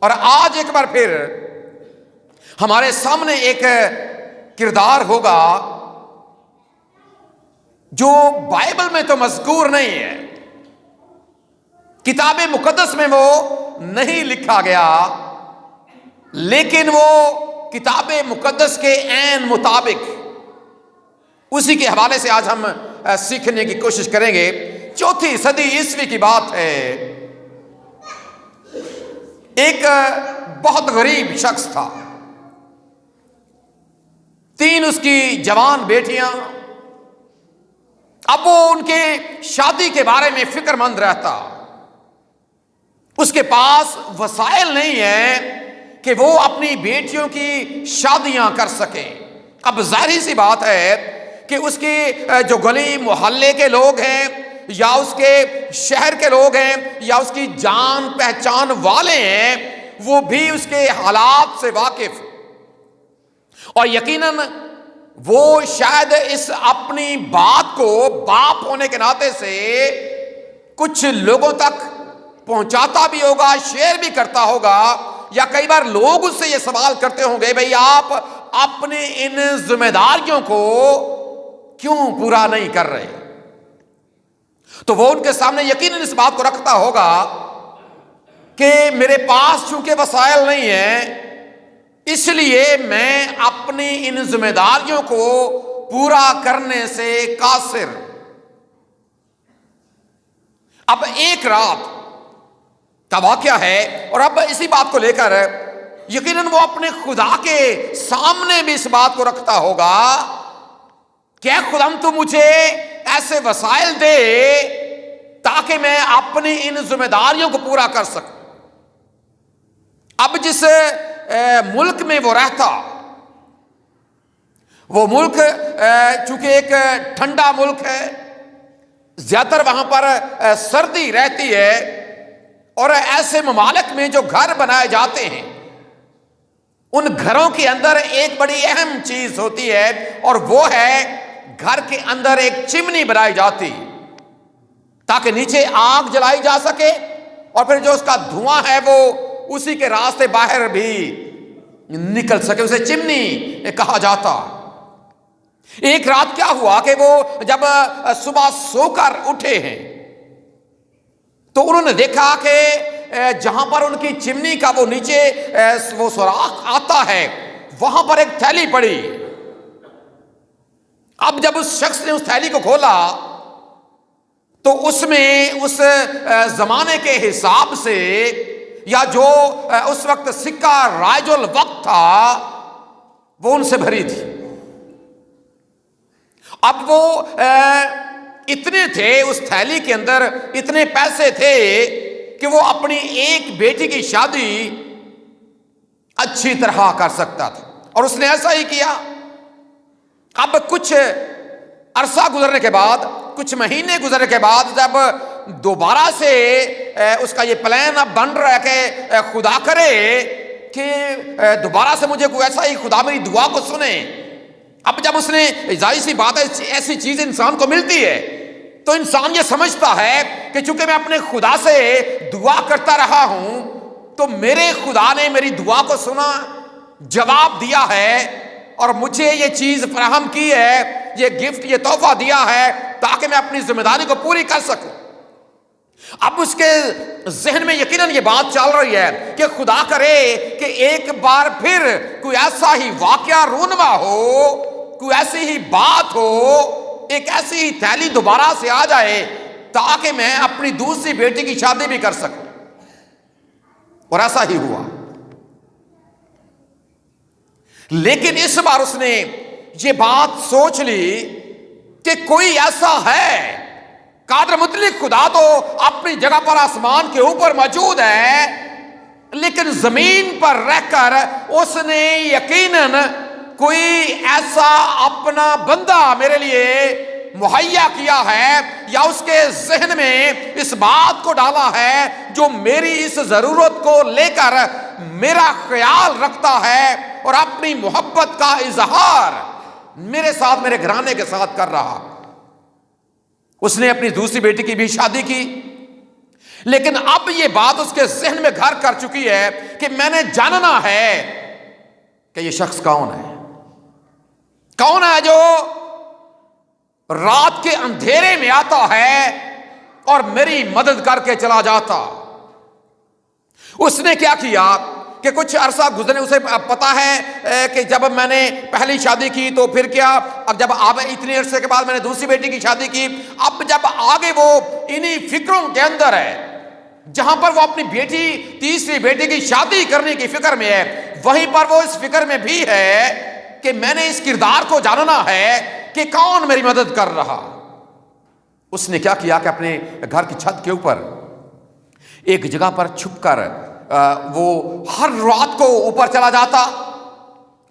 اور آج ایک بار پھر ہمارے سامنے ایک کردار ہوگا جو بائبل میں تو مذکور نہیں ہے، کتاب مقدس میں وہ نہیں لکھا گیا، لیکن وہ کتاب مقدس کے عین مطابق اسی کے حوالے سے آج ہم سیکھنے کی کوشش کریں گے۔ 4 صدی عیسوی کی بات ہے، ایک بہت غریب شخص تھا، 3 اس کی جوان بیٹیاں۔ اب وہ ان کے شادی کے بارے میں فکر مند رہتا، اس کے پاس وسائل نہیں ہیں کہ وہ اپنی بیٹیوں کی شادیاں کر سکے۔ اب ظاہری سی بات ہے کہ اس کی جو گلی محلے کے لوگ ہیں یا اس کے شہر کے لوگ ہیں یا اس کی جان پہچان والے ہیں، وہ بھی اس کے حالات سے واقف، اور یقیناً وہ شاید اس اپنی بات کو باپ ہونے کے ناطے سے کچھ لوگوں تک پہنچاتا بھی ہوگا، شیئر بھی کرتا ہوگا، یا کئی بار لوگ اس سے یہ سوال کرتے ہوں گے، بھئی آپ اپنی ان ذمہ داریوں کو کیوں پورا نہیں کر رہے؟ تو وہ ان کے سامنے یقیناً اس بات کو رکھتا ہوگا کہ میرے پاس چونکہ وسائل نہیں ہیں، اس لیے میں اپنی ان ذمہ داریوں کو پورا کرنے سے قاصر۔ اب ایک رات کا واقعہ ہے، اور اب اسی بات کو لے کر یقیناً وہ اپنے خدا کے سامنے بھی اس بات کو رکھتا ہوگا کہ اے خداوند تو مجھے ایسے وسائل دے تاکہ میں اپنی ان ذمہ داریوں کو پورا کر سکوں۔ اب جس ملک میں وہ رہتا، وہ ملک چونکہ ایک ٹھنڈا ملک ہے، زیادہ تر وہاں پر سردی رہتی ہے، اور ایسے ممالک میں جو گھر بنائے جاتے ہیں ان گھروں کے اندر ایک بڑی اہم چیز ہوتی ہے، اور وہ ہے گھر کے اندر ایک چمنی بنائی جاتی تاکہ نیچے آگ جلائی جا سکے، اور پھر جو اس کا دھواں ہے وہ اسی کے راستے باہر بھی نکل سکے، اسے چمنی کہا جاتا۔ ایک رات کیا ہوا کہ وہ جب صبح سو کر اٹھے ہیں تو انہوں نے دیکھا کہ جہاں پر ان کی چمنی کا وہ نیچے وہ سوراخ آتا ہے، وہاں پر ایک تھیلی پڑی۔ اب جب اس شخص نے اس تھیلی کو کھولا تو اس میں اس زمانے کے حساب سے، یا جو اس وقت سکہ رائج الوقت تھا، وہ ان سے بھری تھی۔ اب وہ اتنے تھے اس تھیلی کے اندر، اتنے پیسے تھے کہ وہ اپنی ایک بیٹی کی شادی اچھی طرح کر سکتا تھا، اور اس نے ایسا ہی کیا۔ اب کچھ عرصہ گزرنے کے بعد، کچھ مہینے گزرنے کے بعد، جب دوبارہ سے اس کا یہ پلان اب بن رہا ہے کہ خدا کرے کہ دوبارہ سے مجھے کوئی ایسا ہی خدا میری دعا کو سنے۔ اب جب اس نے، ظاہر سی بات ہے ایسی چیز انسان کو ملتی ہے تو انسان یہ سمجھتا ہے کہ چونکہ میں اپنے خدا سے دعا کرتا رہا ہوں تو میرے خدا نے میری دعا کو سنا، جواب دیا ہے، اور مجھے یہ چیز فراہم کی ہے، یہ گفٹ، یہ تحفہ دیا ہے تاکہ میں اپنی ذمہ داری کو پوری کر سکوں۔ اب اس کے ذہن میں یقیناً یہ بات چل رہی ہے کہ خدا کرے کہ ایک بار پھر کوئی ایسا ہی واقعہ رونما ہو، کوئی ایسی ہی بات ہو، ایک ایسی ہی تھیلی دوبارہ سے آ جائے تاکہ میں اپنی دوسری بیٹی کی شادی بھی کر سکوں۔ اور ایسا ہی ہوا، لیکن اس بار اس نے یہ بات سوچ لی کہ کوئی ایسا ہے، قادر مطلق خدا تو اپنی جگہ پر آسمان کے اوپر موجود ہے، لیکن زمین پر رہ کر اس نے یقیناً کوئی ایسا اپنا بندہ میرے لیے مہیا کیا ہے، یا اس کے ذہن میں اس بات کو ڈالا ہے جو میری اس ضرورت کو لے کر میرا خیال رکھتا ہے اور اپنی محبت کا اظہار میرے ساتھ، میرے گھرانے کے ساتھ کر رہا۔ اس نے اپنی دوسری بیٹی کی بھی شادی کی، لیکن اب یہ بات اس کے ذہن میں گھر کر چکی ہے کہ میں نے جاننا ہے کہ یہ شخص کون ہے. کون ہے جو رات کے اندھیرے میں آتا ہے اور میری مدد کر کے چلا جاتا. اس نے کیا کیا کہ کچھ عرصہ گزرنے اسے پتا ہے کہ جب میں نے پہلی شادی کی تو پھر کیا, اب جب اتنے عرصے کے بعد میں نے دوسری بیٹی کی شادی کی, اب جب آگے وہ انہی فکروں کے اندر ہے جہاں پر وہ اپنی بیٹی تیسری بیٹی کی شادی کرنے کی فکر میں ہے, وہیں پر وہ اس فکر میں بھی ہے کہ میں نے اس کردار کو جاننا ہے کہ کون میری مدد کر رہا. اس نے کیا کیا کہ اپنے گھر کی چھت کے اوپر ایک جگہ پر چھپ کر وہ ہر رات کو اوپر چلا جاتا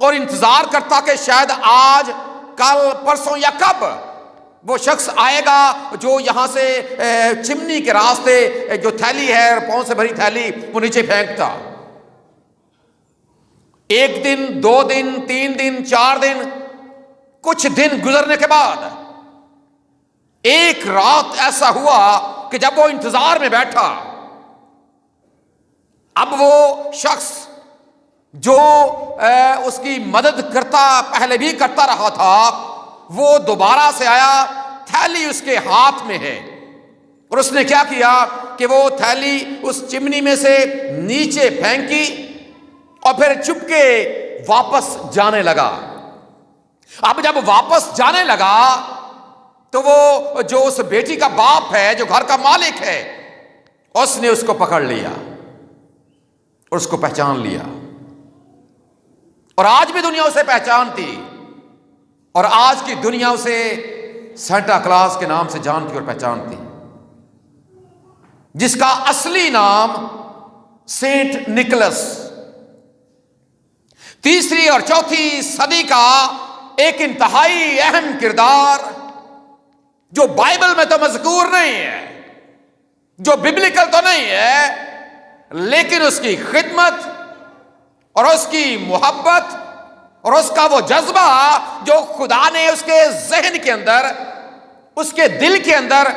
اور انتظار کرتا کہ شاید آج کل پرسوں یا کب وہ شخص آئے گا جو یہاں سے چمنی کے راستے جو تھیلی ہے پاؤں سے بھری تھیلی وہ نیچے پھینکتا. 1 دن 2 دن 3 دن 4 دن کچھ دن گزرنے کے بعد ایک رات ایسا ہوا کہ جب وہ انتظار میں بیٹھا, اب وہ شخص جو اس کی مدد کرتا پہلے بھی کرتا رہا تھا وہ دوبارہ سے آیا, تھیلی اس کے ہاتھ میں ہے, اور اس نے کیا کیا کہ وہ تھیلی اس چمنی میں سے نیچے پھینکی اور پھر چپ کے واپس جانے لگا. اب جب واپس جانے لگا تو وہ جو اس بیٹی کا باپ ہے جو گھر کا مالک ہے اس نے اس کو پکڑ لیا اور اس کو پہچان لیا, اور آج بھی دنیا اسے پہچانتی, اور آج کی دنیا اسے سینٹا کلاس کے نام سے جانتی اور پہچانتی, جس کا اصلی نام سینٹ نکلس 3 اور 4 صدی کا ایک انتہائی اہم کردار جو بائبل میں تو مذکور نہیں ہے, جو ببلیکل تو نہیں ہے, لیکن اس کی خدمت اور اس کی محبت اور اس کا وہ جذبہ جو خدا نے اس کے ذہن کے اندر, اس کے دل کے اندر,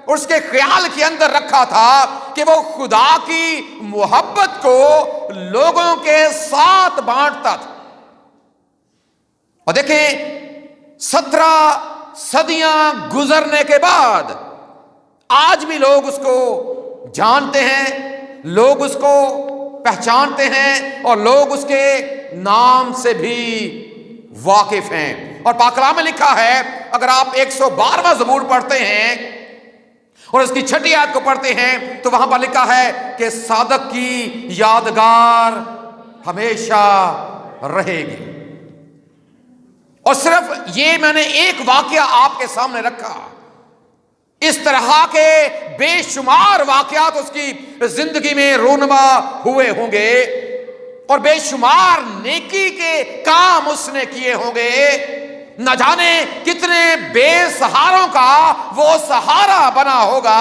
اس کے خیال کے اندر رکھا تھا کہ وہ خدا کی محبت کو لوگوں کے ساتھ بانٹتا تھا. اور دیکھیں 17 صدیاں گزرنے کے بعد آج بھی لوگ اس کو جانتے ہیں, لوگ اس کو پہچانتے ہیں, اور لوگ اس کے نام سے بھی واقف ہیں. اور پاک کلام میں لکھا ہے, اگر آپ 112واں زبور پڑھتے ہیں اور اس کی 6 آیت کو پڑھتے ہیں تو وہاں پر لکھا ہے کہ صادق کی یادگار ہمیشہ رہے گی. اور صرف یہ میں نے ایک واقعہ آپ کے سامنے رکھا, اس طرح کے بے شمار واقعات اس کی زندگی میں رونما ہوئے ہوں گے, اور بے شمار نیکی کے کام اس نے کیے ہوں گے. نہ جانے کتنے بے سہاروں کا وہ سہارا بنا ہوگا,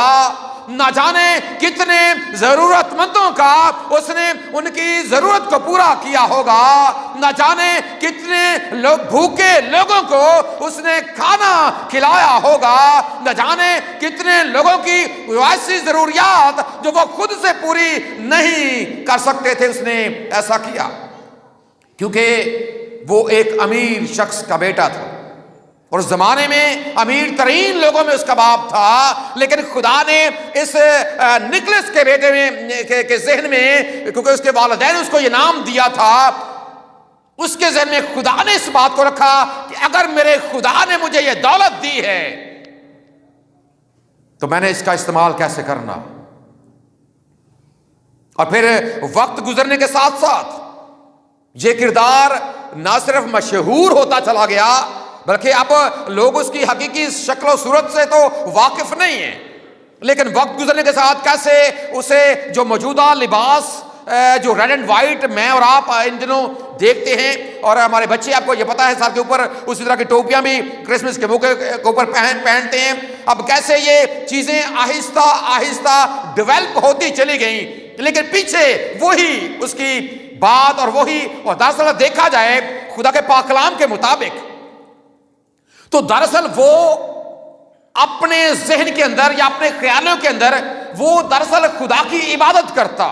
نہ جانے کتنے ضرورت مندوں کا اس نے ان کی ضرورت کو پورا کیا ہوگا, نہ جانے کتنے بھوکے لوگوں کو اس نے کھانا کھلایا ہوگا, نہ جانے کتنے لوگوں کی ایسی ضروریات جو وہ خود سے پوری نہیں کر سکتے تھے اس نے ایسا کیا, کیونکہ وہ ایک امیر شخص کا بیٹا تھا, اور اس زمانے میں امیر ترین لوگوں میں اس کا باپ تھا. لیکن خدا نے اس نکلس کے بیٹے میں کے ذہن میں, کیونکہ اس کے والدین اس کو یہ نام دیا تھا, اس کے ذہن میں خدا نے اس بات کو رکھا کہ اگر میرے خدا نے مجھے یہ دولت دی ہے تو میں نے اس کا استعمال کیسے کرنا. اور پھر وقت گزرنے کے ساتھ ساتھ یہ کردار نہ صرف مشہور ہوتا چلا گیا بلکہ اب لوگ اس کی حقیقی شکل و صورت سے تو واقف نہیں ہیں, لیکن وقت گزرنے کے ساتھ کیسے اسے جو موجودہ لباس جو ریڈ اینڈ وائٹ میں اور آپ ان دنوں دیکھتے ہیں, اور ہمارے بچے آپ کو یہ پتا ہے سر کے اوپر اسی طرح کی ٹوپیاں بھی کرسمس کے موقع کے اوپر پہنتے ہیں. اب کیسے یہ چیزیں آہستہ آہستہ ڈیولپ ہوتی چلی گئیں, لیکن پیچھے وہی اس کی بات اور وہی, اور دراصل دیکھا جائے خدا کے پاک کلام کے مطابق تو دراصل وہ اپنے ذہن کے اندر یا اپنے خیالوں کے اندر وہ دراصل خدا کی عبادت کرتا,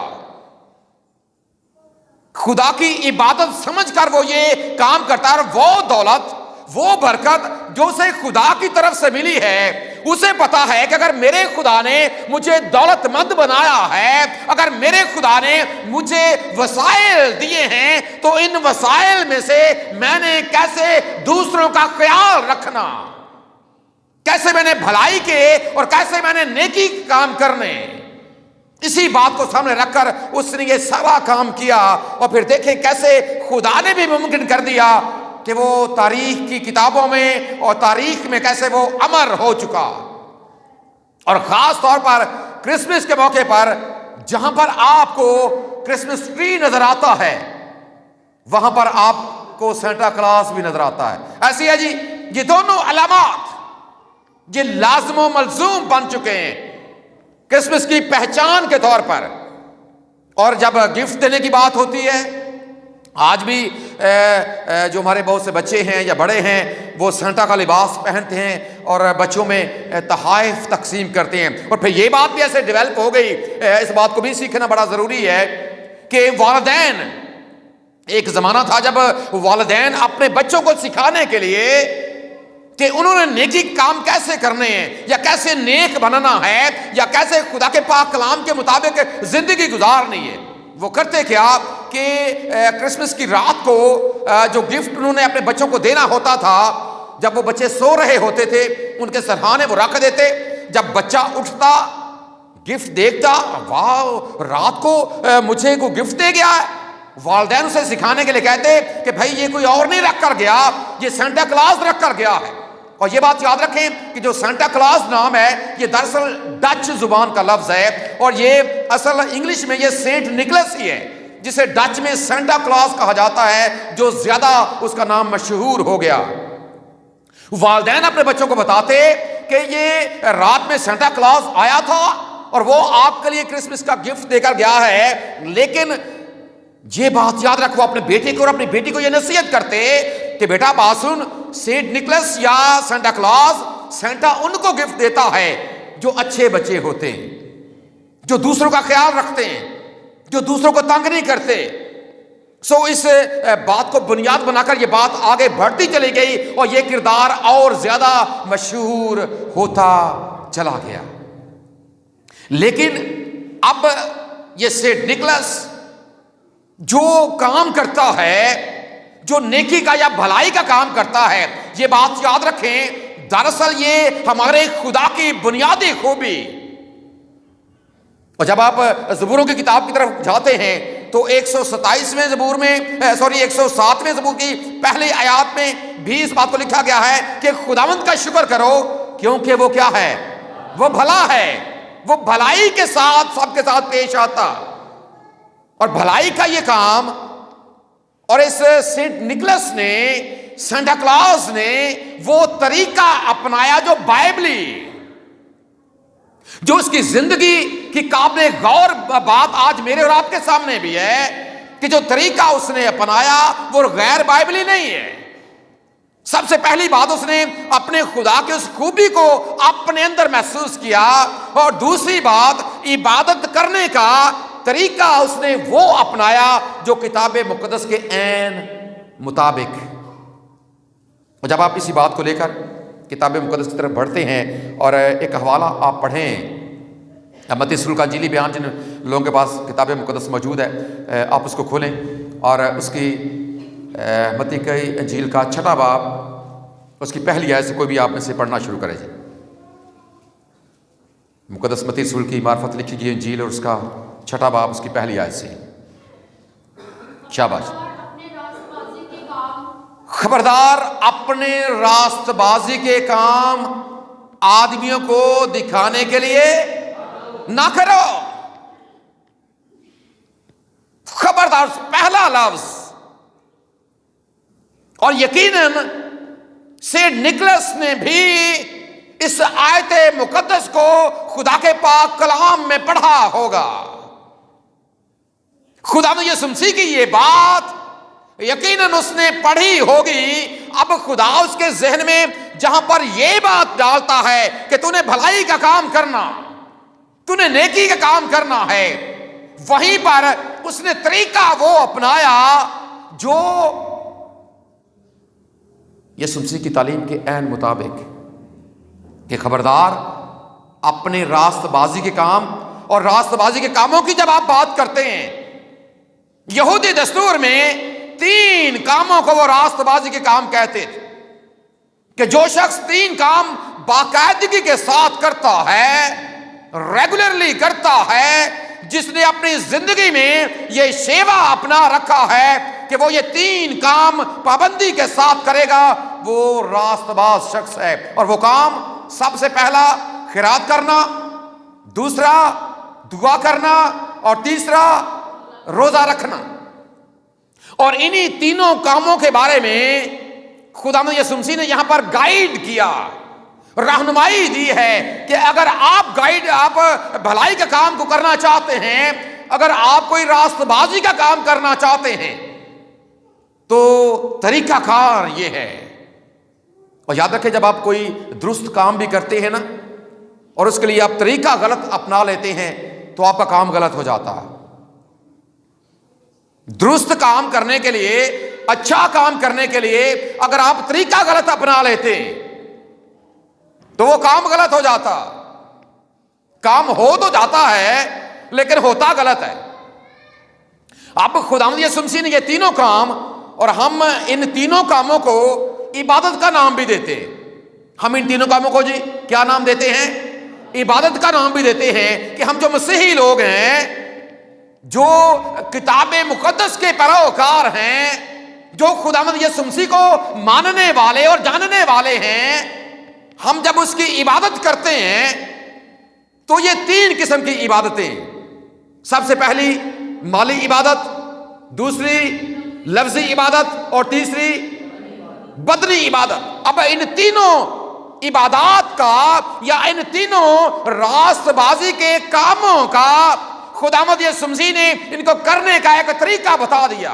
خدا کی عبادت سمجھ کر وہ یہ کام کرتا ہے، اور وہ دولت، وہ برکت جو اسے خدا کی طرف سے ملی ہے، اسے پتا ہے کہ اگر میرے خدا نے مجھے دولت مند بنایا ہے، اگر میرے خدا نے مجھے وسائل دیے ہیں، تو ان وسائل میں سے میں نے کیسے دوسروں کا خیال رکھنا، کیسے میں نے بھلائی کے اور کیسے میں نے نیکی کام کرنے، اسی بات کو سامنے رکھ کر اس نے یہ سارا کام کیا۔ اور پھر دیکھیں کیسے خدا نے بھی ممکن کر دیا کہ وہ تاریخ کی کتابوں میں اور تاریخ میں کیسے وہ امر ہو چکا۔ اور خاص طور پر کرسمس کے موقع پر جہاں پر آپ کو کرسمس ٹری نظر آتا ہے، وہاں پر آپ کو سینٹا کلاس بھی نظر آتا ہے۔ ایسی ہے جی، یہ دونوں علامات یہ لازم و ملزوم بن چکے ہیں کرسمس کی پہچان کے طور پر۔ اور جب گفٹ دینے کی بات ہوتی ہے، آج بھی جو ہمارے بہت سے بچے ہیں یا بڑے ہیں وہ سینٹا کا لباس پہنتے ہیں اور بچوں میں تحائف تقسیم کرتے ہیں۔ اور پھر یہ بات بھی ایسے ڈیولپ ہو گئی، اس بات کو بھی سیکھنا بڑا ضروری ہے کہ والدین، ایک زمانہ تھا جب والدین اپنے بچوں کو سکھانے کے لیے کہ انہوں نے نیکی کام کیسے کرنے ہیں، یا کیسے نیک بننا ہے، یا کیسے خدا کے پاک کلام کے مطابق زندگی گزارنی ہے، وہ کرتے کیا کہ کرسمس کی رات کو جو گفٹ انہوں نے اپنے بچوں کو دینا ہوتا تھا، جب وہ بچے سو رہے ہوتے تھے ان کے سرہانے وہ رکھ دیتے، جب بچہ اٹھتا گفٹ دیکھتا، واہ رات کو مجھے کوئی گفٹ دے گیا ہے، والدین اسے سکھانے کے لیے کہتے کہ بھائی یہ کوئی اور نہیں رکھ کر گیا، یہ سینٹا کلاس رکھ کر گیا ہے۔ اور یہ بات یاد رکھیں کہ جو سینٹا کلاس نام ہے یہ دراصل ڈچ زبان کا لفظ ہے، اور یہ اصل انگلش میں یہ سینٹ نکلس ہی ہے، جسے ڈچ میں سینٹا کلاس کہا جاتا ہے، جو زیادہ اس کا نام مشہور ہو گیا۔ والدین اپنے بچوں کو بتاتے کہ یہ رات میں سینٹا کلاس آیا تھا اور وہ آپ کے لیے کرسمس کا گفٹ دے کر گیا ہے، لیکن یہ بات یاد رکھو اپنے بیٹے کو اور اپنی بیٹی کو یہ نصیحت کرتے کہ بیٹا بات سن، سینٹ نکلس یا سینٹا کلاس، سینٹا ان کو گفٹ دیتا ہے جو اچھے بچے ہوتے ہیں، جو دوسروں کا خیال رکھتے ہیں، جو دوسروں کو تنگ نہیں کرتے۔ اس بات کو بنیاد بنا کر یہ بات آگے بڑھتی چلی گئی اور یہ کردار اور زیادہ مشہور ہوتا چلا گیا۔ لیکن اب یہ سینٹ نکلس جو کام کرتا ہے، جو نیکی کا یا بھلائی کا کام کرتا ہے، یہ بات یاد رکھیں دراصل یہ ہمارے خدا کی بنیادی خوبی۔ اور جب آپ زبوروں کی کتاب کی طرف جاتے ہیں تو 127ویں زبور میں 107ویں زبور کی پہلی آیات میں بھی اس بات کو لکھا گیا ہے کہ خداوند کا شکر کرو کیونکہ وہ کیا ہے، وہ بھلا ہے، وہ بھلائی کے ساتھ سب کے ساتھ پیش آتا۔ اور بھلائی کا یہ کام، اور اس سینٹ نکلس نے، سینٹا کلاس نے وہ طریقہ اپنایا جو بائبلی، جو اس کی زندگی کی قابل غور بات آج میرے اور آپ کے سامنے بھی ہے کہ جو طریقہ اس نے اپنایا وہ غیر بائبلی نہیں ہے۔ سب سے پہلی بات اس نے اپنے خدا کی اس خوبی کو اپنے اندر محسوس کیا، اور دوسری بات عبادت کرنے کا طریقہ اس نے وہ اپنایا جو کتاب مقدس کے عین مطابق۔ اور جب آپ اسی بات کو لے کر کتاب مقدس کی طرف بڑھتے ہیں اور ایک حوالہ آپ پڑھیں، متی رسول کا انجیلی بیان، جن لوگوں کے پاس کتاب مقدس موجود ہے آپ اس کو کھولیں اور اس کی متی کی انجیل کا 6واں باب اس کی پہلی آیت سے کوئی بھی آپ میں سے پڑھنا شروع کرے جائے۔ مقدس متی رسول کی معرفت لکھی گئی انجیل اور اس کا 6واں باب اس کی پہلی آیت سے۔ شاباش۔ خبردار اپنے راست بازی کے کام آدمیوں کو دکھانے کے لیے نہ کرو۔ خبردار پہلا لفظ، اور یقیناً سینٹ نکلس نے بھی اس آیت مقدس کو خدا کے پاک کلام میں پڑھا ہوگا۔ خدا نے یسوع مسیح کی یہ بات یقیناً اس نے پڑھی ہوگی۔ اب خدا اس کے ذہن میں جہاں پر یہ بات ڈالتا ہے کہ تو نے بھلائی کا کام کرنا، تو نے نیکی کا کام کرنا ہے، وہیں پر اس نے طریقہ وہ اپنایا جو یسوع مسیح کی تعلیم کے عین مطابق کہ خبردار اپنے راست بازی کے کام اور راست بازی کے کاموں کی جب آپ بات کرتے ہیں، یہودی دستور میں 3 کاموں کو وہ راست بازی کے کام کہتے تھے کہ جو شخص 3 کام باقاعدگی کے ساتھ کرتا ہے، ریگولرلی کرتا ہے، جس نے اپنی زندگی میں یہ شیوا اپنا رکھا ہے کہ وہ یہ 3 کام پابندی کے ساتھ کرے گا، وہ راست باز شخص ہے۔ اور وہ کام سب سے پہلا خیرات کرنا، دوسرا دعا کرنا، اور تیسرا روزہ رکھنا۔ اور انہی تینوں کاموں کے بارے میں خداوند یسوع مسیح نے یہاں پر گائیڈ کیا، رہنمائی دی ہے کہ اگر آپ بھلائی کا کام کو کرنا چاہتے ہیں، اگر آپ کوئی راست بازی کا کام کرنا چاہتے ہیں تو طریقہ کار یہ ہے۔ اور یاد رکھیں جب آپ کوئی درست کام بھی کرتے ہیں نا اور اس کے لیے آپ طریقہ غلط اپنا لیتے ہیں تو آپ کا کام غلط ہو جاتا ہے۔ درست کام کرنے کے لیے، اچھا کام کرنے کے لیے اگر آپ طریقہ غلط اپنا لیتے تو وہ کام غلط ہو جاتا۔ کام ہو تو جاتا ہے لیکن ہوتا غلط ہے۔ اب خداوند یسوع مسیح نے یہ تینوں کام، اور ہم ان تینوں کاموں کو عبادت کا نام بھی دیتے ہیں۔ ہم ان تینوں کاموں کو کیا نام دیتے ہیں؟ عبادت کا نام بھی دیتے ہیں کہ ہم جو مسیحی لوگ ہیں، جو کتاب مقدس کے پیروکار ہیں، جو خداوند یسوع مسیح کو ماننے والے اور جاننے والے ہیں، ہم جب اس کی عبادت کرتے ہیں تو یہ 3 قسم کی عبادتیں، سب سے پہلی مالی عبادت، دوسری لفظی عبادت، اور تیسری بدنی عبادت۔ اب ان تینوں عبادات کا یا ان تینوں راست بازی کے کاموں کا خداوند یسوع مسیح نے ان کو کرنے کا ایک طریقہ بتا دیا،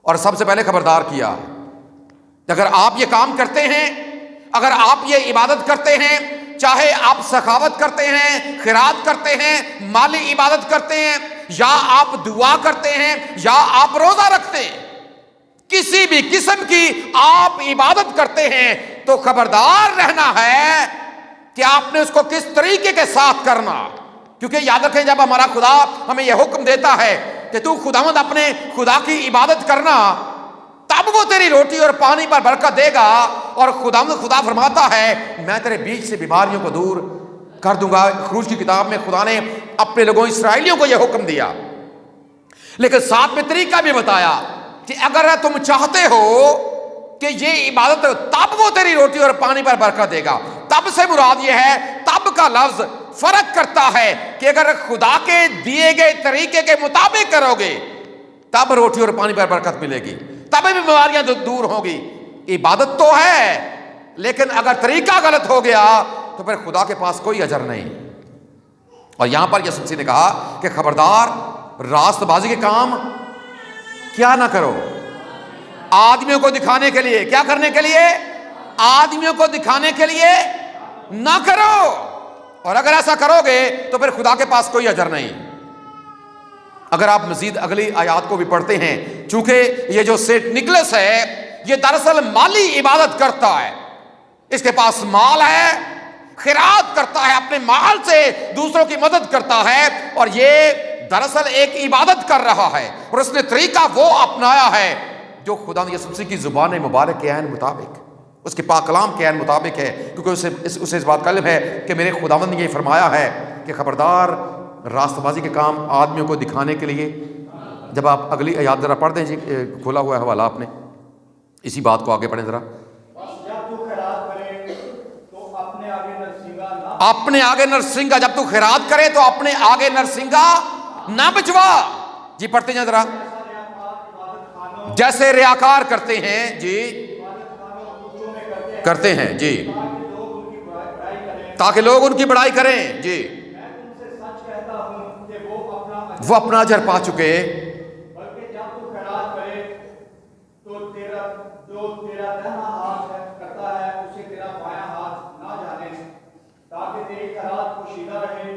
اور سب سے پہلے خبردار کیا کہ اگر آپ یہ کام کرتے ہیں، اگر آپ یہ عبادت کرتے ہیں، چاہے آپ سخاوت کرتے ہیں، خیرات کرتے ہیں، مالی عبادت کرتے ہیں، یا آپ دعا کرتے ہیں، یا آپ روزہ رکھتے ہیں، کسی بھی قسم کی آپ عبادت کرتے ہیں تو خبردار رہنا ہے کہ آپ نے اس کو کس طریقے کے ساتھ کرنا۔ کیونکہ یاد رکھیں جب ہمارا خدا ہمیں یہ حکم دیتا ہے کہ تو خداوند اپنے خدا کی عبادت کرنا، تب وہ تیری روٹی اور پانی پر برکت دے گا، اور خدا فرماتا ہے میں تیرے بیچ سے بیماریوں کو دور کر دوں گا۔ خروج کی کتاب میں خدا نے اپنے لوگوں اسرائیلیوں کو یہ حکم دیا، لیکن ساتھ میں طریقہ بھی بتایا کہ اگر تم چاہتے ہو کہ یہ عبادت، تب وہ تیری روٹی اور پانی پر برکت دے گا۔ تب سے مراد یہ ہے، تب کا لفظ فرق کرتا ہے کہ اگر خدا کے دیے گئے طریقے کے مطابق کرو گے تب روٹی اور پانی پر برکت ملے گی، تب بیماریاں دور ہوں گی۔ عبادت تو ہے لیکن اگر طریقہ غلط ہو گیا تو پھر خدا کے پاس کوئی اجر نہیں۔ اور یہاں پر یسوع مسیح نے کہا کہ خبردار راست بازی کے کام کیا نہ کرو، آدمیوں کو دکھانے کے لیے، کیا کرنے کے لیے؟ آدمیوں کو دکھانے کے لیے نہ کرو، اور اگر ایسا کرو گے تو پھر خدا کے پاس کوئی اجر نہیں۔ اگر آپ مزید اگلی آیات کو بھی پڑھتے ہیں، چونکہ یہ جو سینٹ نکلس ہے یہ دراصل مالی عبادت کرتا ہے، اس کے پاس مال ہے، خیرات کرتا ہے، اپنے مال سے دوسروں کی مدد کرتا ہے، اور یہ دراصل ایک عبادت کر رہا ہے، اور اس نے طریقہ وہ اپنایا ہے جو خدا یسوع مسیح کی زبان مبارک کے عین مطابق، اس کے پاک کلام کے عین مطابق ہے، کیونکہ اسے اس بات کا علم ہے کہ میرے خداوند نے یہ فرمایا ہے کہ خبردار راست بازی کے کام آدمیوں کو دکھانے کے لیے۔ جب آپ اگلی آیات ذرا پڑھ دیں جی، کھولا ہوا ہے حوالہ آپ نے، اسی بات کو آگے پڑھیں ذرا۔ اپنے آگے نرسنگا، جب تو خیرات کرے تو اپنے آگے نرسنگا نہ بچوا۔ جی پڑھتے ہیں ذرا۔ جیسے ریاکار کرتے ہیں، جی کرتے ہیں، جی تاکہ لوگ ان کی بڑائی کریں، جی وہ اپنا اجر پا چکے۔ بلکہ جب تو خیرات کرے تو تیرا دہنا ہاتھ کرتا ہے اسے تیرا بایاں ہاتھ نہ جانے، تاکہ تیری خیرات پوشیدہ رہے،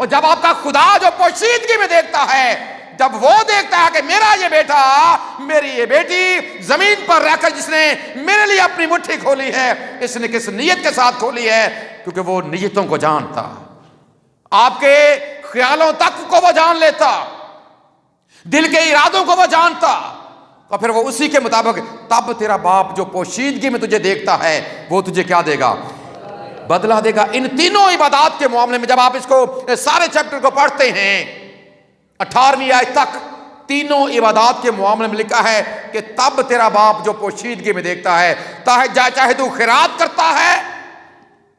اور جب آپ کا خدا جو پوشیدگی میں دیکھتا ہے، جب وہ دیکھتا ہے کہ میرا یہ بیٹا، میری یہ بیٹی زمین پر رہ کر جس نے میرے لیے اپنی مٹھی کھولی ہے، اس نے کس نیت کے ساتھ کھولی ہے، کیونکہ وہ نیتوں کو جانتا، آپ کے خیالوں تک کو وہ جان لیتا، دل کے ارادوں کو وہ جانتا، اور پھر وہ اسی کے مطابق، تب تیرا باپ جو پوشیدگی میں تجھے دیکھتا ہے وہ تجھے کیا دے گا؟ بدلہ دے گا۔ ان تینوں عبادات کے معاملے میں جب آپ اس کو سارے چیپٹر کو پڑھتے ہیں 18ویں آیت تک، تینوں عبادات کے معاملے میں لکھا ہے کہ تب تیرا باپ جو پوشیدگی میں دیکھتا ہے، چاہے تو خیرات کرتا ہے،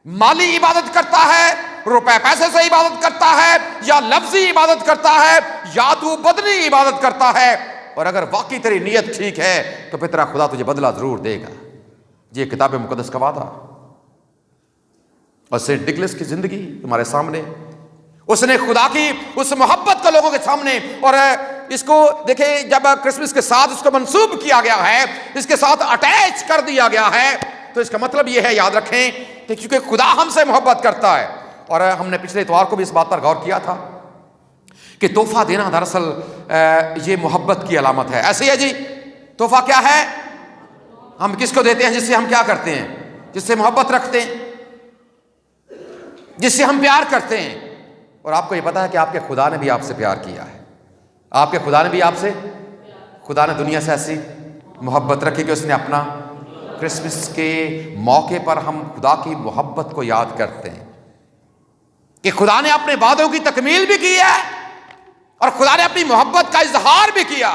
مالی عبادت کرتا ہے، روپے پیسے سے عبادت کرتا ہے، یا لفظی عبادت کرتا ہے، یا تو بدنی عبادت کرتا ہے، اور اگر واقعی تیری نیت ٹھیک ہے تو پھر تیرا خدا تجھے بدلہ ضرور دے گا۔ یہ کتاب مقدس کا وعدہ۔ اور سینٹ نکلس کی زندگی تمہارے سامنے، اس نے خدا کی اس محبت کو لوگوں کے سامنے، اور اس کو دیکھیں جب کرسمس کے ساتھ اس کو منسوب کیا گیا ہے، اس کے ساتھ اٹیچ کر دیا گیا ہے، تو اس کا مطلب یہ ہے، یاد رکھیں کہ کیونکہ خدا ہم سے محبت کرتا ہے، اور ہم نے پچھلے اتوار کو بھی اس بات پر غور کیا تھا کہ تحفہ دینا دراصل یہ محبت کی علامت ہے۔ ایسے ہی ہے جی، تحفہ کیا ہے؟ ہم کس کو دیتے ہیں؟ جس سے ہم کیا کرتے ہیں؟ جس سے محبت رکھتے ہیں، جس سے ہم پیار کرتے ہیں۔ اور آپ کو یہ پتا ہے کہ آپ کے خدا نے بھی آپ سے پیار کیا ہے، آپ کے خدا نے بھی آپ سے، خدا نے دنیا سے ایسی محبت رکھی کہ اس نے اپنا، کرسمس کے موقع پر ہم خدا کی محبت کو یاد کرتے ہیں کہ خدا نے اپنے وعدوں کی تکمیل بھی کی ہے، اور خدا نے اپنی محبت کا اظہار بھی کیا۔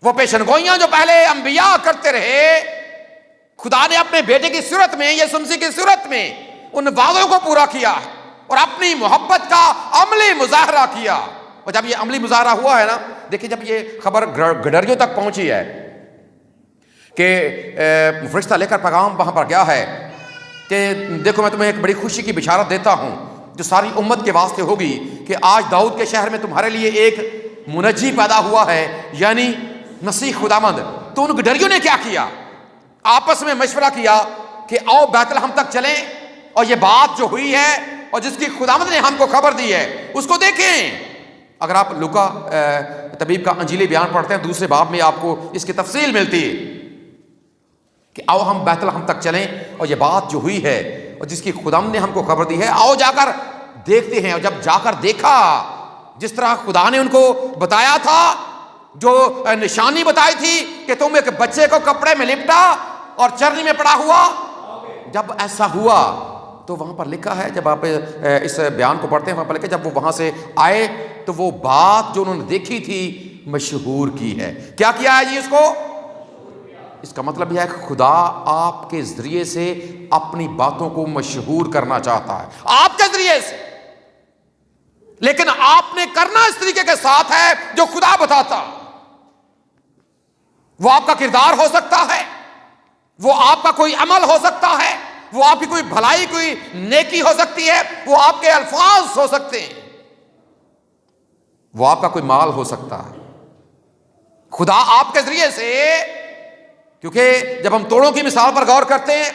وہ پیشن گوئیاں جو پہلے انبیاء کرتے رہے، خدا نے اپنے بیٹے کی صورت میں، یسوع مسیح کی صورت میں ان وعدوں کو پورا کیا اور اپنی محبت کا عملی مظاہرہ کیا۔ اور جب یہ عملی مظاہرہ ہوا ہے نا، دیکھیں جب یہ خبر گڈریوں تک پہنچی ہے کہ فرشتہ لے کر پیغام وہاں پر گیا ہے کہ دیکھو میں تمہیں ایک بڑی خوشی کی بشارت دیتا ہوں جو ساری امت کے واسطے ہوگی، کہ آج داؤد کے شہر میں تمہارے لیے ایک منجی پیدا ہوا ہے، یعنی مسیح خداوند۔ تو ان گڈریوں نے کیا کیا؟ آپس میں مشورہ کیا کہ آؤ بیت لحم تک چلیں اور یہ بات جو ہوئی ہے اور جس کی خداوند نے ہم کو خبر دی ہے اس کو دیکھیں۔ اگر آپ لوکا طبیب کا انجیلی بیان پڑھتے ہیں 2 باب میں آپ کو اس کی تفصیل ملتی ہے کہ آؤ ہم بیت لحم تک چلیں اور یہ بات جو ہوئی ہے اور جس کی خداوند نے ہم کو خبر دی ہے، آؤ جا کر دیکھتے ہیں۔ اور جب جا کر دیکھا، جس طرح خدا نے ان کو بتایا تھا، جو نشانی بتائی تھی کہ تم ایک بچے کو کپڑے میں لپٹا اور چرنی میں پڑا ہوا، جب ایسا ہوا تو وہاں پر لکھا ہے، جب آپ اس بیان کو پڑھتے ہیں وہاں پر لکھا ہے جب وہ وہاں سے آئے تو وہ بات جو انہوں نے دیکھی تھی مشہور کی ہے۔ کیا کیا ہے جی اس کو؟ اس کا مطلب یہ ہے کہ خدا آپ کے ذریعے سے اپنی باتوں کو مشہور کرنا چاہتا ہے، آپ کے ذریعے سے، لیکن آپ نے کرنا اس طریقے کے ساتھ ہے جو خدا بتاتا۔ وہ آپ کا کردار ہو سکتا ہے، وہ آپ کا کوئی عمل ہو سکتا ہے، وہ آپ کی کوئی بھلائی، کوئی نیکی ہو سکتی ہے، وہ آپ کے الفاظ ہو سکتے ہیں، وہ آپ کا کوئی مال ہو سکتا ہے۔ خدا آپ کے ذریعے سے، کیونکہ جب ہم توڑوں کی مثال پر غور کرتے ہیں،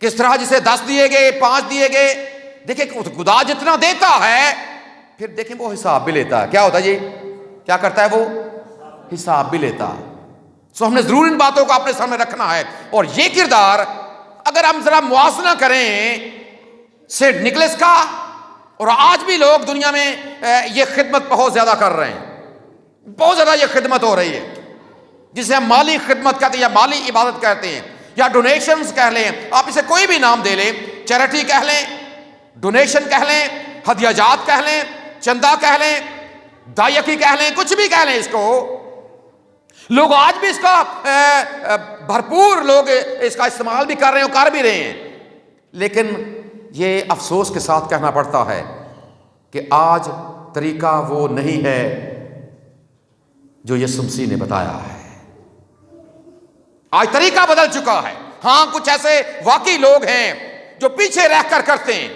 کس طرح جسے 10 دیے گئے، 5 دیے گئے، دیکھیں خدا جتنا دیتا ہے پھر دیکھیں وہ حساب بھی لیتا ہے۔ کیا ہوتا ہے جی؟ کیا کرتا ہے؟ وہ حساب بھی لیتا ہے۔ سو ہم نے ضرور ان باتوں کو اپنے سامنے رکھنا ہے۔ اور یہ کردار اگر ہم ذرا موازنہ کریں سینٹ نکلس کا، اور آج بھی لوگ دنیا میں یہ خدمت بہت زیادہ کر رہے ہیں، بہت زیادہ یہ خدمت ہو رہی ہے جسے ہم مالی خدمت کہتے ہیں یا مالی عبادت کہتے ہیں یا ڈونیشنز کہہ لیں، آپ اسے کوئی بھی نام دے لیں، چیریٹی کہہ لیں، ڈونیشن کہہ لیں، ہدیہ جات کہہ لیں، چندہ کہہ لیں، دائیکی کہہ لیں، کچھ بھی کہہ لیں اس کو، لوگ آج بھی اس کا بھرپور لوگ اس کا استعمال بھی کر رہے ہیں اور کر بھی رہے ہیں۔ لیکن یہ افسوس کے ساتھ کہنا پڑتا ہے کہ آج طریقہ وہ نہیں ہے جو یسوع مسیح نے بتایا ہے۔ آج طریقہ بدل چکا ہے۔ ہاں کچھ ایسے واقعی لوگ ہیں جو پیچھے رہ کر کرتے ہیں،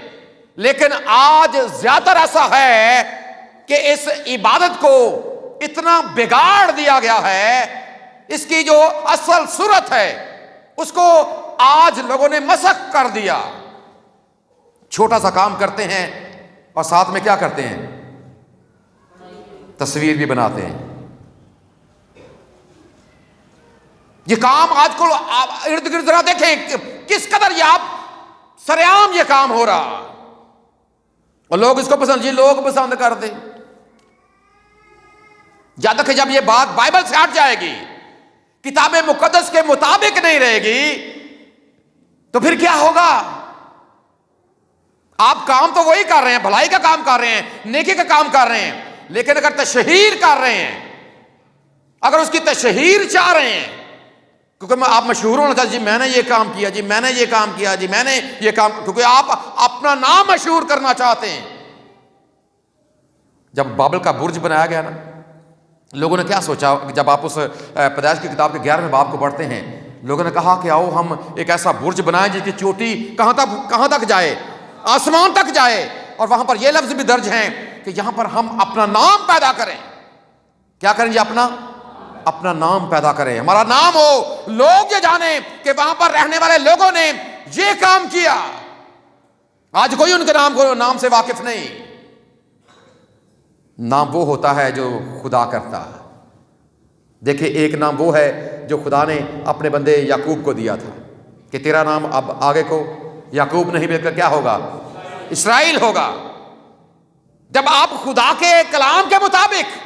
لیکن آج زیادہ تر ایسا ہے کہ اس عبادت کو اتنا بگاڑ دیا گیا ہے، اس کی جو اصل صورت ہے اس کو آج لوگوں نے مسخ کر دیا۔ چھوٹا سا کام کرتے ہیں اور ساتھ میں کیا کرتے ہیں؟ تصویر بھی بناتے ہیں. یہ کام آج کل ارد گرد ذرا دیکھیں کس قدر یہ آپ سرعام یہ کام ہو رہا، اور لوگ اس کو پسند، جی لوگ پسند کرتے. یاد رکھیں جب یہ بات بائبل سے ہٹ جائے گی، کتاب مقدس کے مطابق نہیں رہے گی، تو پھر کیا ہوگا؟ آپ کام تو وہی کر رہے ہیں، بھلائی کا کام کر رہے ہیں، نیکی کا کام کر رہے ہیں، لیکن اگر تشہیر کر رہے ہیں، اگر اس کی تشہیر چاہ رہے ہیں، کیونکہ آپ مشہور ہونا چاہتے جی میں نے یہ کام کیا، جی میں نے یہ کام کیا، جی میں نے یہ کام، کیونکہ آپ اپنا نام مشہور کرنا چاہتے ہیں. جب بابل کا برج بنایا گیا نا، لوگوں نے کیا سوچا؟ جب آپ اس پیدائش کی کتاب کے 11ویں باب کو پڑھتے ہیں، لوگوں نے کہا کہ آؤ ہم ایک ایسا برج بنائیں جس کی چوٹی کہاں تک جائے؟ آسمان تک جائے. اور وہاں پر یہ لفظ بھی درج ہیں کہ یہاں پر ہم اپنا نام پیدا کریں. کیا کریں جی؟ اپنا نام پیدا کریں، ہمارا نام ہو، لوگ یہ جانیں کہ وہاں پر رہنے والے لوگوں نے یہ کام کیا. آج کوئی ان کے نام سے واقف نہیں. نام وہ ہوتا ہے جو خدا کرتا ہے. دیکھیں ایک نام وہ ہے جو خدا نے اپنے بندے یعقوب کو دیا تھا کہ تیرا نام اب آگے کو یعقوب نہیں بلکہ کیا ہوگا؟ اسرائیل ہوگا. جب آپ خدا کے کلام کے مطابق،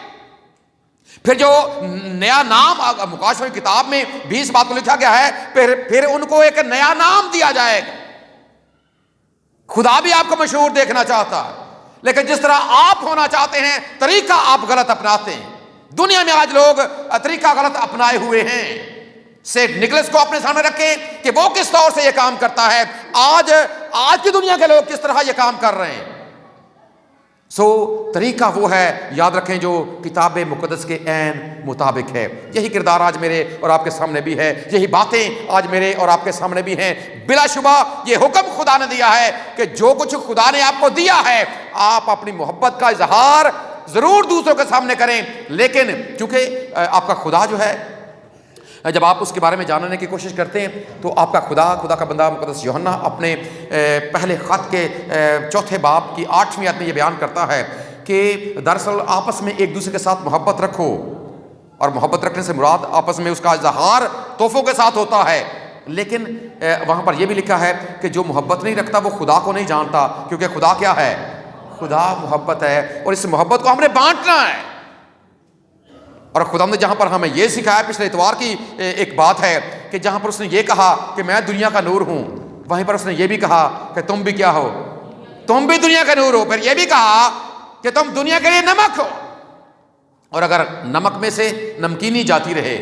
پھر جو نیا نام مکاشفہ کی کتاب میں 20 بات کو لکھا گیا ہے، پھر ان کو ایک نیا نام دیا جائے گا. خدا بھی آپ کو مشہور دیکھنا چاہتا ہے، لیکن جس طرح آپ ہونا چاہتے ہیں طریقہ آپ غلط اپناتے ہیں. دنیا میں آج لوگ طریقہ غلط اپنائے ہوئے ہیں. سینٹ نکلس کو اپنے سامنے رکھیں کہ وہ کس طور سے یہ کام کرتا ہے، آج کی دنیا کے لوگ کس طرح یہ کام کر رہے ہیں. طریقہ وہ ہے، یاد رکھیں، جو کتاب مقدس کے عین مطابق ہے. یہی کردار آج میرے اور آپ کے سامنے بھی ہے، یہی باتیں آج میرے اور آپ کے سامنے بھی ہیں. بلا شبہ یہ حکم خدا نے دیا ہے کہ جو کچھ خدا نے آپ کو دیا ہے، آپ اپنی محبت کا اظہار ضرور دوسروں کے سامنے کریں. لیکن چونکہ آپ کا خدا جو ہے، جب آپ اس کے بارے میں جاننے کی کوشش کرتے ہیں تو آپ کا خدا کا بندہ مقدس یوحنا اپنے پہلے خط کے 4 باب کی 8ویں آیت میں یہ بیان کرتا ہے کہ دراصل آپس میں ایک دوسرے کے ساتھ محبت رکھو. اور محبت رکھنے سے مراد آپس میں اس کا اظہار تحفوں کے ساتھ ہوتا ہے. لیکن وہاں پر یہ بھی لکھا ہے کہ جو محبت نہیں رکھتا وہ خدا کو نہیں جانتا، کیونکہ خدا کیا ہے؟ خدا محبت ہے، اور اس محبت کو ہم نے بانٹنا ہے. اور خدا نے جہاں پر ہمیں یہ سکھایا، پچھلے اتوار کی ایک بات ہے کہ جہاں پر اس نے یہ کہا کہ میں دنیا کا نور ہوں، وہیں پر اس نے یہ بھی کہا کہ تم بھی کیا ہو؟ تم بھی دنیا کا نور ہو. پھر یہ بھی کہا کہ تم دنیا کے لیے نمک ہو. اور اگر نمک میں سے نمکینی جاتی رہے،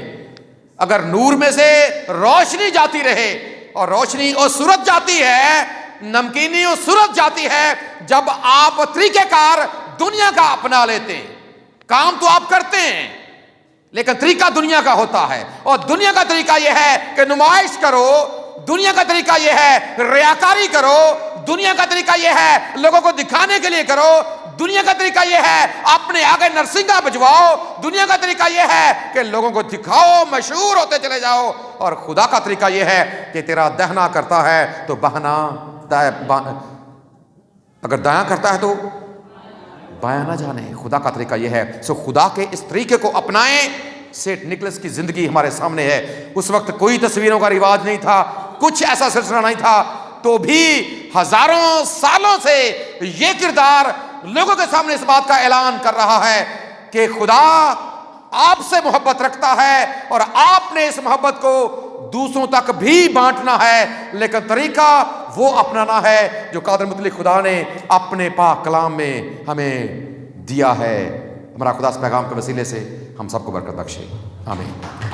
اگر نور میں سے روشنی جاتی رہے، اور روشنی اور سورج جاتی ہے، نمکینی اور سورج جاتی ہے، جب آپ طریقہ کار دنیا کا اپنا لیتے ہیں. کام تو آپ کرتے ہیں لیکن طریقہ دنیا کا ہوتا ہے، اور دنیا کا طریقہ یہ ہے کہ نمائش کرو، دنیا کا طریقہ یہ ہے ریاکاری کرو، دنیا کا طریقہ یہ ہے لوگوں کو دکھانے کے لیے کرو، دنیا کا طریقہ یہ ہے اپنے آگے نرسنگا بجواؤ، دنیا کا طریقہ یہ ہے کہ لوگوں کو دکھاؤ، مشہور ہوتے چلے جاؤ. اور خدا کا طریقہ یہ ہے کہ تیرا دہنا کرتا ہے تو بہنا، اگر دایاں کرتا ہے تو بایاں نہ جانے. خدا کا طریقہ یہ ہے. خدا کے اس طریقے کو اپنائیں. سینٹ نکلس کی زندگی ہمارے سامنے ہے. اس وقت کوئی تصویروں کا رواج نہیں تھا، کچھ ایسا سلسلہ نہیں تھا، تو بھی ہزاروں سالوں سے یہ کردار لوگوں کے سامنے اس بات کا اعلان کر رہا ہے کہ خدا آپ سے محبت رکھتا ہے، اور آپ نے اس محبت کو دوسروں تک بھی بانٹنا ہے. لیکن طریقہ وہ اپنانا ہے جو قادر مطلق خدا نے اپنے پاک کلام میں ہمیں دیا ہے. ہمارا خدا اس پیغام کے وسیلے سے ہم سب کو برکت بخشے. آمین.